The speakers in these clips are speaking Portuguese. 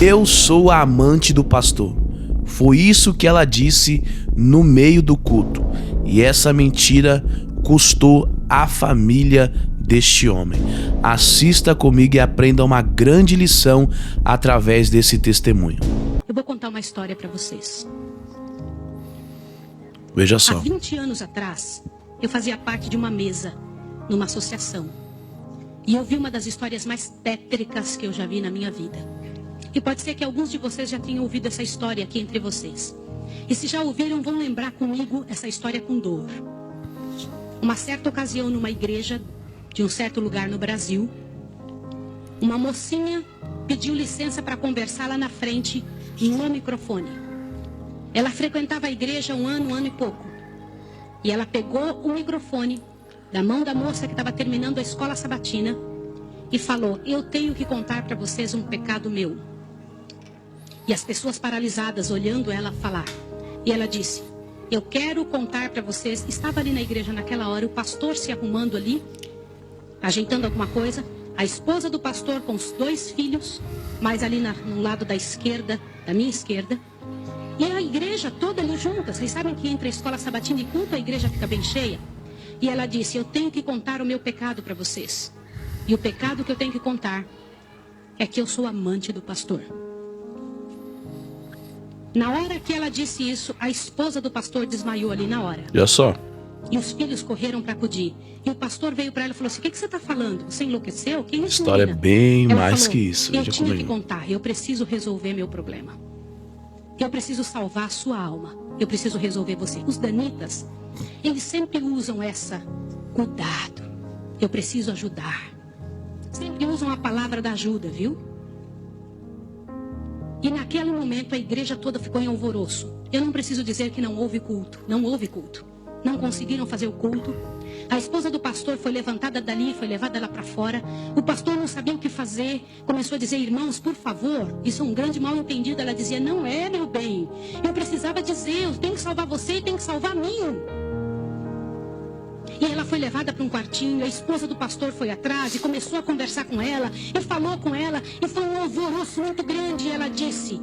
Eu sou a amante do pastor. Foi isso que ela disse no meio do culto. E essa mentira custou a família deste homem. Assista comigo e aprenda uma grande lição através desse testemunho. Eu vou contar uma história para vocês. Veja só. Há 20 anos atrás, eu fazia parte de uma mesa numa associação. E eu vi uma das histórias mais tétricas que eu já vi na minha vida. E pode ser que alguns de vocês já tenham ouvido essa história aqui entre vocês. E se já ouviram, vão lembrar comigo essa história com dor. Uma certa ocasião, numa igreja de um certo lugar no Brasil, uma mocinha pediu licença para conversar lá na frente em um microfone. Ela frequentava a igreja um ano e pouco. E ela pegou o microfone da mão da moça que estava terminando a escola sabatina e falou: eu tenho que contar para vocês um pecado meu. E as pessoas paralisadas olhando ela falar. E ela disse: eu quero contar para vocês. Estava ali na igreja naquela hora o pastor se arrumando ali, ajeitando alguma coisa, a esposa do pastor com os 2 filhos, mais ali no lado da esquerda, da minha esquerda, e a igreja toda ali junta. Vocês sabem que entre a escola sabatina e culto a igreja fica bem cheia. E ela disse: eu tenho que contar o meu pecado para vocês. E o pecado que eu tenho que contar é que eu sou amante do pastor. Na hora que ela disse isso, a esposa do pastor desmaiou ali na hora. Olha só. E os filhos correram para acudir. E o pastor veio para ela e falou assim: o que você está falando? Você enlouqueceu? Que A isso, história é menina? bem Ela mais falou: que isso. eu Veja tinha que comigo. contar. Eu preciso resolver meu problema. Eu preciso salvar a sua alma. Eu preciso resolver você. Os danitas, eles sempre usam essa: cuidado, eu preciso ajudar. Sempre usam a palavra da ajuda, viu? E naquele momento a igreja toda ficou em alvoroço. Eu não preciso dizer que não houve culto. Não houve culto. Não conseguiram fazer o culto. A esposa do pastor foi levantada dali, foi levada lá para fora. O pastor não sabia o que fazer. Começou a dizer: irmãos, por favor, isso é um grande mal entendido. Ela dizia: não é, meu bem. Eu precisava dizer, eu tenho que salvar você e tenho que salvar mim. E ela foi levada para um quartinho. A esposa do pastor foi atrás e começou a conversar com ela. E falou com ela. E foi um alvoroço muito grande. E ela disse: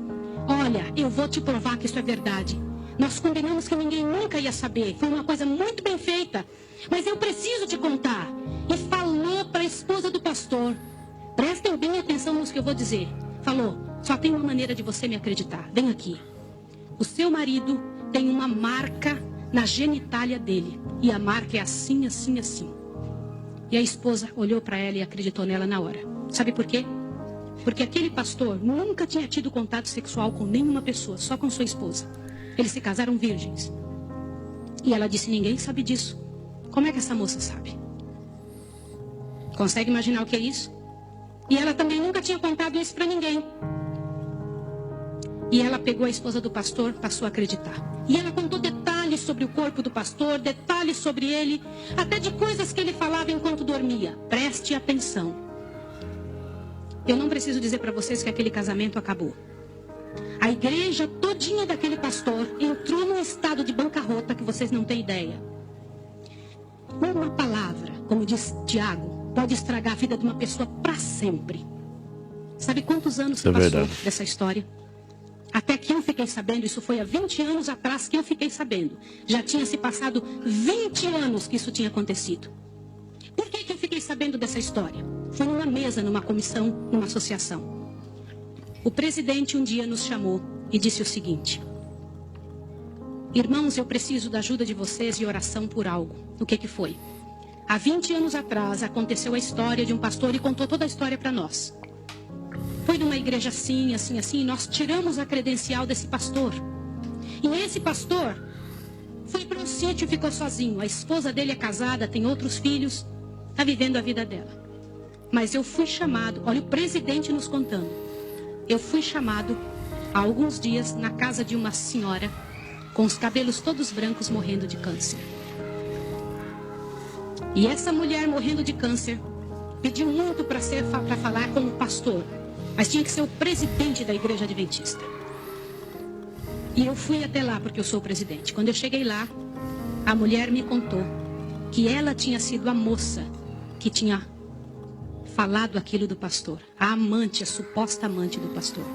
olha, eu vou te provar que isso é verdade. Nós combinamos que ninguém nunca ia saber. Foi uma coisa muito bem feita. Mas eu preciso te contar. E falou para a esposa do pastor. Prestem bem atenção no que eu vou dizer. Falou: só tem uma maneira de você me acreditar. Vem aqui. O seu marido tem uma marca na genitália dele. E a marca é assim, assim, assim. E a esposa olhou para ela e acreditou nela na hora. Sabe por quê? Porque aquele pastor nunca tinha tido contato sexual com nenhuma pessoa, só com sua esposa. Eles se casaram virgens. E ela disse: ninguém sabe disso. Como é que essa moça sabe? Consegue imaginar o que é isso? E ela também nunca tinha contado isso para ninguém. E ela pegou a esposa do pastor, passou a acreditar. E ela contou detalhes sobre o corpo do pastor, detalhes sobre ele, até de coisas que ele falava enquanto dormia. Preste atenção. Eu não preciso dizer para vocês que aquele casamento acabou. A igreja todinha daquele pastor entrou num estado de bancarrota que vocês não têm ideia. Uma palavra, como diz Tiago, pode estragar a vida de uma pessoa para sempre. Sabe quantos anos se passou dessa história? Até que eu fiquei sabendo, isso foi há 20 anos atrás que eu fiquei sabendo. Já tinha se passado 20 anos que isso tinha acontecido. Por que eu fiquei sabendo dessa história? Foi numa mesa, numa comissão, numa associação. O presidente um dia nos chamou e disse o seguinte: irmãos, eu preciso da ajuda de vocês e oração por algo. O que foi? Há 20 anos atrás aconteceu a história de um pastor e contou toda a história para nós. Foi numa igreja assim, assim, assim, e nós tiramos a credencial desse pastor. E esse pastor foi para um sítio e ficou sozinho. A esposa dele é casada, tem outros filhos, está vivendo a vida dela. Mas eu fui chamado, olha o presidente nos contando. Eu fui chamado há alguns dias na casa de uma senhora com os cabelos todos brancos morrendo de câncer. E essa mulher morrendo de câncer pediu muito para falar com o pastor. Mas tinha que ser o presidente da igreja adventista. E eu fui até lá porque eu sou o presidente. Quando eu cheguei lá, a mulher me contou que ela tinha sido a moça que tinha falado aquilo do pastor. A amante, a suposta amante do pastor.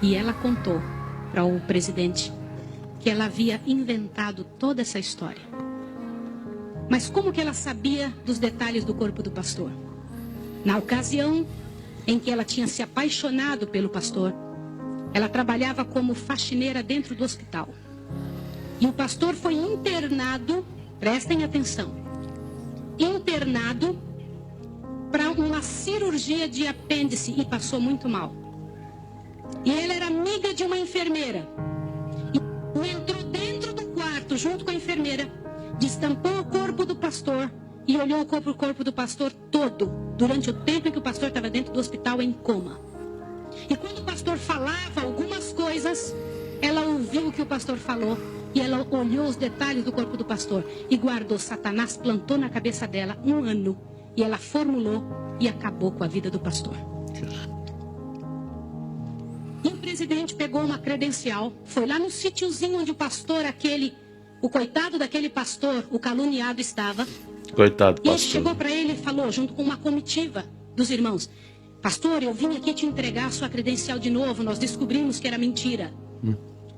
E ela contou para o presidente que ela havia inventado toda essa história. Mas como que ela sabia dos detalhes do corpo do pastor? Na ocasião em que ela tinha se apaixonado pelo pastor, ela trabalhava como faxineira dentro do hospital. E o pastor foi internado, prestem atenção, internado para uma cirurgia de apêndice e passou muito mal. E ela era amiga de uma enfermeira. E entrou dentro do quarto junto com a enfermeira, destampou o corpo do pastor e olhou o corpo do pastor todo, durante o tempo em que o pastor estava dentro do hospital em coma. E quando o pastor falava algumas coisas, ela ouviu o que o pastor falou e ela olhou os detalhes do corpo do pastor e guardou. Satanás plantou na cabeça dela 1 ano e ela formulou e acabou com a vida do pastor. E o presidente pegou uma credencial, foi lá no sítiozinho onde o pastor o coitado daquele pastor, o caluniado, estava. Coitado, pastor. E ele chegou para ele e falou, junto com uma comitiva dos irmãos: pastor, eu vim aqui te entregar a sua credencial de novo, nós descobrimos que era mentira.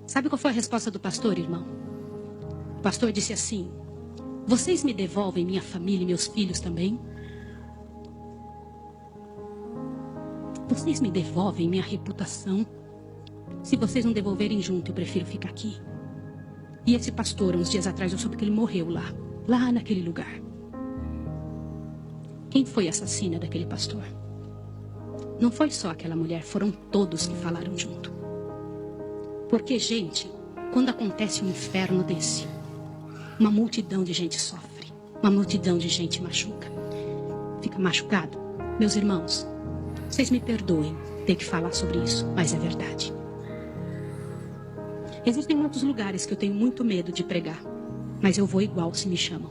Sabe qual foi a resposta do pastor, irmão? O pastor disse assim: vocês me devolvem minha família e meus filhos também? Vocês me devolvem minha reputação? Se vocês não devolverem junto, eu prefiro ficar aqui. E esse pastor, uns dias atrás, eu soube que ele morreu lá naquele lugar. Quem foi a assassina daquele pastor? Não foi só aquela mulher, foram todos que falaram junto. Porque, gente, quando acontece um inferno desse, uma multidão de gente sofre, uma multidão de gente machuca. Fica machucado. Meus irmãos, vocês me perdoem ter que falar sobre isso, mas é verdade. Existem muitos lugares que eu tenho muito medo de pregar, mas eu vou igual se me chamam.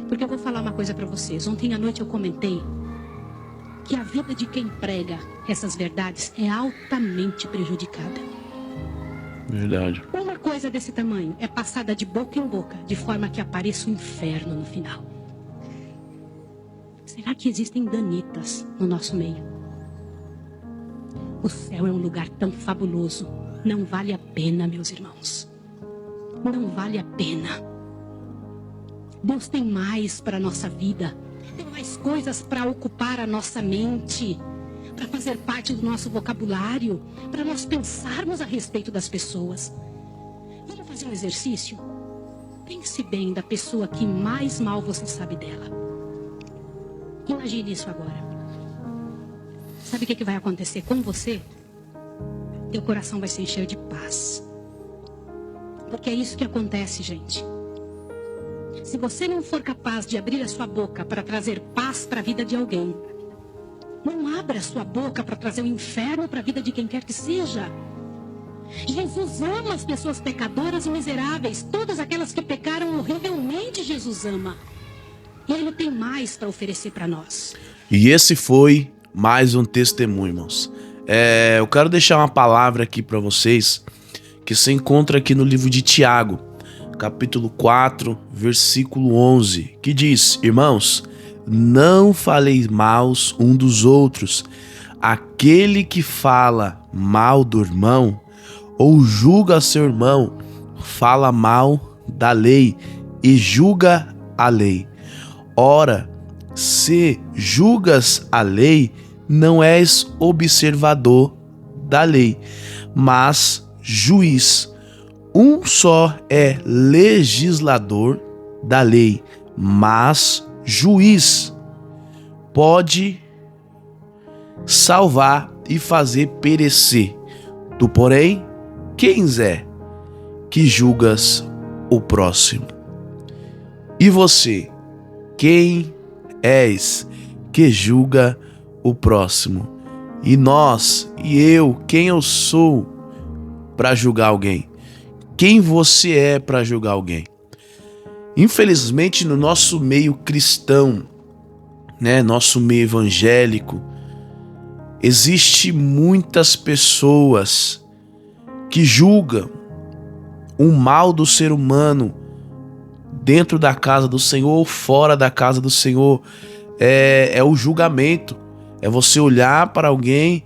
Porque eu vou falar uma coisa para vocês. Ontem à noite eu comentei que a vida de quem prega essas verdades é altamente prejudicada. Verdade. Uma coisa desse tamanho é passada de boca em boca, de forma que apareça o inferno no final. Será que existem danitas no nosso meio? O céu é um lugar tão fabuloso. Não vale a pena, meus irmãos. Não vale a pena. Deus tem mais para a nossa vida. Tem mais coisas para ocupar a nossa mente, para fazer parte do nosso vocabulário, para nós pensarmos a respeito das pessoas. Vamos fazer um exercício? Pense bem da pessoa que mais mal você sabe dela. Imagine isso agora. Sabe o que vai acontecer com você? Teu coração vai se encher de paz. Porque é isso que acontece, gente. Se você não for capaz de abrir a sua boca para trazer paz para a vida de alguém, não abra a sua boca para trazer o inferno para a vida de quem quer que seja. Jesus ama as pessoas pecadoras e miseráveis. Todas aquelas que pecaram horrivelmente, Jesus ama. E Ele tem mais para oferecer para nós. E esse foi mais um testemunho, irmãos. Eu quero deixar uma palavra aqui para vocês que se encontra aqui no livro de Tiago, capítulo 4, versículo 11, que diz: irmãos, não faleis maus um dos outros. Aquele que fala mal do irmão ou julga seu irmão, fala mal da lei e julga a lei. Ora, se julgas a lei, não és observador da lei, mas juiz. Um só é legislador da lei, mas juiz. Pode salvar e fazer perecer. Tu, porém, quem é que julgas o próximo? E você, quem és que julga o próximo? E nós, e eu, quem eu sou para julgar alguém? Quem você é para julgar alguém? Infelizmente, no nosso meio cristão, nosso meio evangélico, existe muitas pessoas que julgam o mal do ser humano dentro da casa do Senhor ou fora da casa do Senhor. É o julgamento. É você olhar para alguém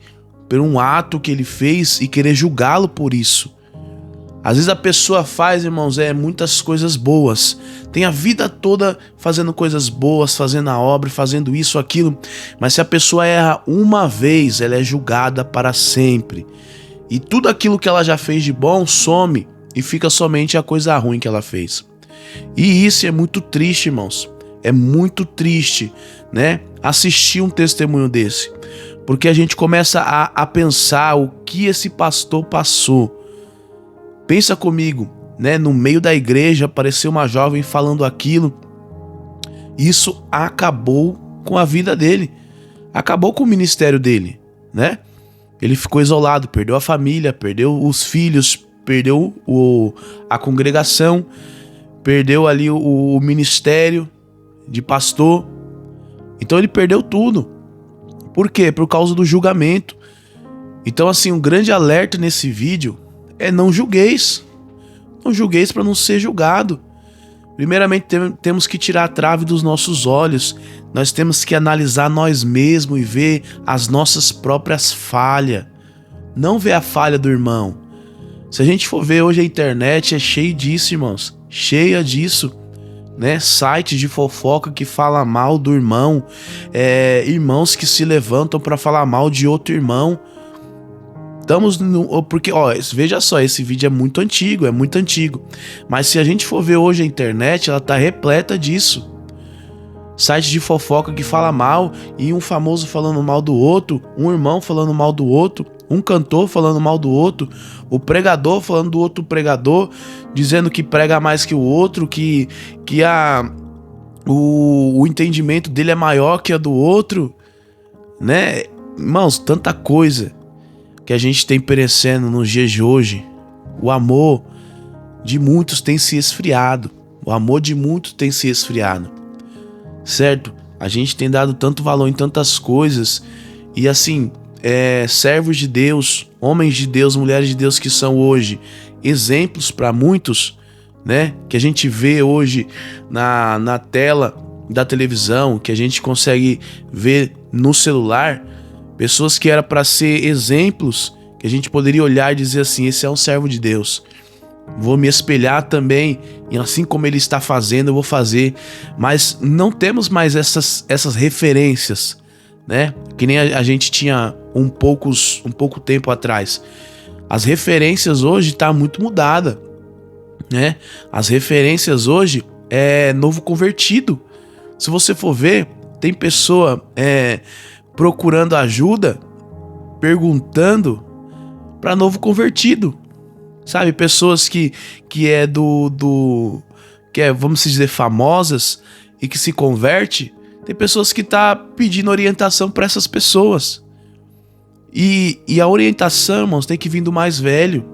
por um ato que ele fez e querer julgá-lo por isso. Às vezes a pessoa faz, irmãos, muitas coisas boas. Tem a vida toda fazendo coisas boas, fazendo a obra, fazendo isso, aquilo. Mas se a pessoa erra uma vez, ela é julgada para sempre. E tudo aquilo que ela já fez de bom some e fica somente a coisa ruim que ela fez. E isso é muito triste, irmãos. É muito triste, né? Assistir um testemunho desse. Porque a gente começa a pensar o que esse pastor passou. Pensa comigo, né? No meio da igreja apareceu uma jovem falando aquilo. Isso acabou com a vida dele. Acabou com o ministério dele, né? Ele ficou isolado, perdeu a família, perdeu os filhos, perdeu a congregação, perdeu ali o ministério de pastor. Então ele perdeu tudo. Por quê? Por causa do julgamento. Então, assim, um grande alerta nesse vídeo é: não julgueis. Não julgueis para não ser julgado. Primeiramente, temos que tirar a trave dos nossos olhos. Nós temos que analisar nós mesmos e ver as nossas próprias falhas. Não ver a falha do irmão. Se a gente for ver hoje, a internet é cheia disso, irmãos. Cheia disso, né? Sites de fofoca que falam mal do irmão. Irmãos que se levantam para falar mal de outro irmão. Porque, veja só, esse vídeo é muito antigo. Mas se a gente for ver hoje a internet, ela tá repleta disso. Site de fofoca que fala mal, e um famoso falando mal do outro, um irmão falando mal do outro, um cantor falando mal do outro, o pregador falando do outro pregador, dizendo que prega mais que o outro, que o entendimento dele é maior que a do outro, né? Irmãos, tanta coisa que a gente tem perecendo nos dias de hoje. O amor de muitos tem se esfriado. Certo? A gente tem dado tanto valor em tantas coisas. E assim, servos de Deus, homens de Deus, mulheres de Deus que são hoje exemplos para muitos, né? Que a gente vê hoje na tela da televisão, que a gente consegue ver no celular. Pessoas que eram para ser exemplos, que a gente poderia olhar e dizer assim: esse é um servo de Deus. Vou me espelhar também, e assim como ele está fazendo, eu vou fazer. Mas não temos mais essas referências, né? Que nem a gente tinha um pouco tempo atrás. As referências hoje tá muito mudada, né? As referências hoje é novo convertido. Se você for ver, tem pessoa procurando ajuda, perguntando para novo convertido, sabe? Pessoas que vamos dizer, famosas e que se converte. Tem pessoas que tá pedindo orientação para essas pessoas. E a orientação, irmãos, tem que vir do mais velho,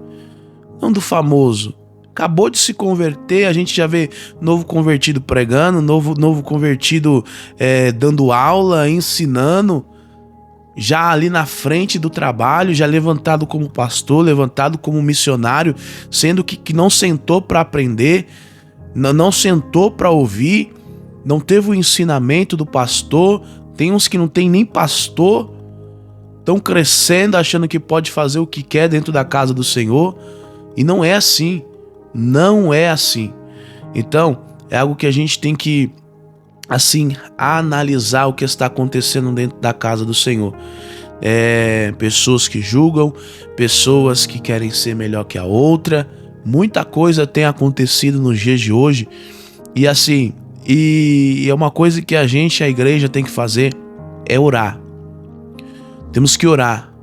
não do famoso. Acabou de se converter, a gente já vê novo convertido pregando, novo convertido dando aula, ensinando, já ali na frente do trabalho, já levantado como pastor, levantado como missionário, sendo que não sentou para aprender, não sentou para ouvir, não teve o ensinamento do pastor. Tem uns que não tem nem pastor, estão crescendo achando que pode fazer o que quer dentro da casa do Senhor, e não é assim. Não é assim. Então, é algo que a gente tem que, assim, analisar o que está acontecendo dentro da casa do Senhor. Pessoas que julgam, pessoas que querem ser melhor que a outra. Muita coisa tem acontecido nos dias de hoje. E assim, é uma coisa que a igreja tem que fazer, é orar. Temos que orar,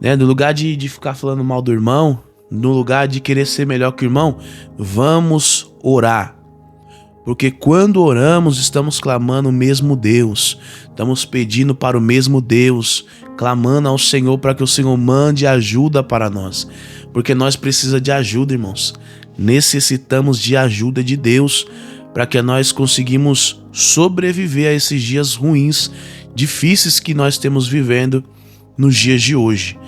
né? No lugar de ficar falando mal do irmão, no lugar de querer ser melhor que o irmão, vamos orar. Porque quando oramos, estamos clamando o mesmo Deus. Estamos pedindo para o mesmo Deus, clamando ao Senhor para que o Senhor mande ajuda para nós. Porque nós precisamos de ajuda, irmãos. Necessitamos de ajuda de Deus para que nós conseguimos sobreviver a esses dias ruins, difíceis que nós temos vivendo nos dias de hoje.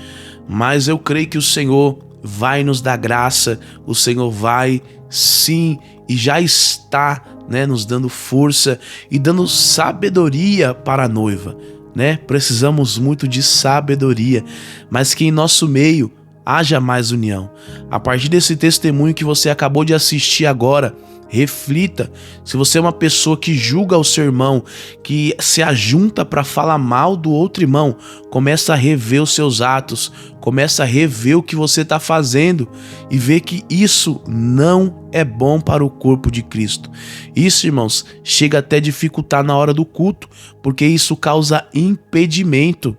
Mas eu creio que o Senhor vai nos dar graça, o Senhor vai sim, e já está, né, nos dando força e dando sabedoria para a noiva. né? Precisamos muito de sabedoria, mas que em nosso meio haja mais união. A partir desse testemunho que você acabou de assistir agora, reflita. Se você é uma pessoa que julga o seu irmão, que se ajunta para falar mal do outro irmão, começa a rever os seus atos, começa a rever o que você está fazendo e ver que isso não é bom para o corpo de Cristo. Isso, irmãos, chega até a dificultar na hora do culto, porque isso causa impedimento.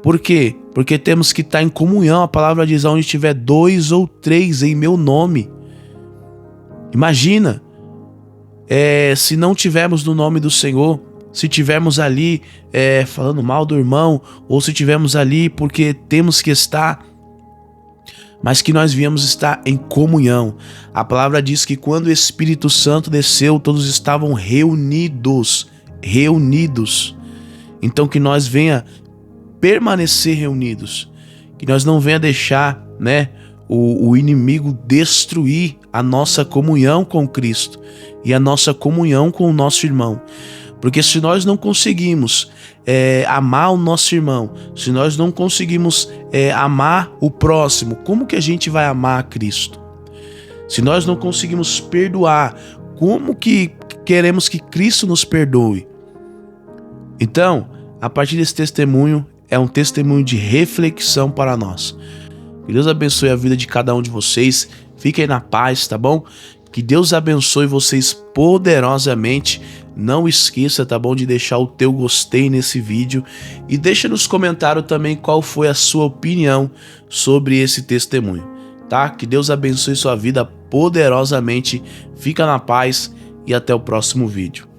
Por quê? Porque temos que estar em comunhão. A palavra diz: onde tiver 2 ou 3 em meu nome. Imagina, se não tivermos no nome do Senhor, se tivermos ali falando mal do irmão, ou se tivermos ali porque temos que estar, mas que nós viemos estar em comunhão. A palavra diz que quando o Espírito Santo desceu, todos estavam reunidos. Então que nós venha permanecer reunidos, que nós não venha deixar, né, o inimigo destruir a nossa comunhão com Cristo e a nossa comunhão com o nosso irmão. Porque se nós não conseguimos amar o nosso irmão, se nós não conseguimos amar o próximo, como que a gente vai amar a Cristo? Se nós não conseguimos perdoar, como que queremos que Cristo nos perdoe? Então, a partir desse testemunho, é um testemunho de reflexão para nós. Que Deus abençoe a vida de cada um de vocês. Fiquem na paz, tá bom? Que Deus abençoe vocês poderosamente. Não esqueça, tá bom, de deixar o teu gostei nesse vídeo. E deixa nos comentários também qual foi a sua opinião sobre esse testemunho, tá? Que Deus abençoe sua vida poderosamente. Fica na paz e até o próximo vídeo.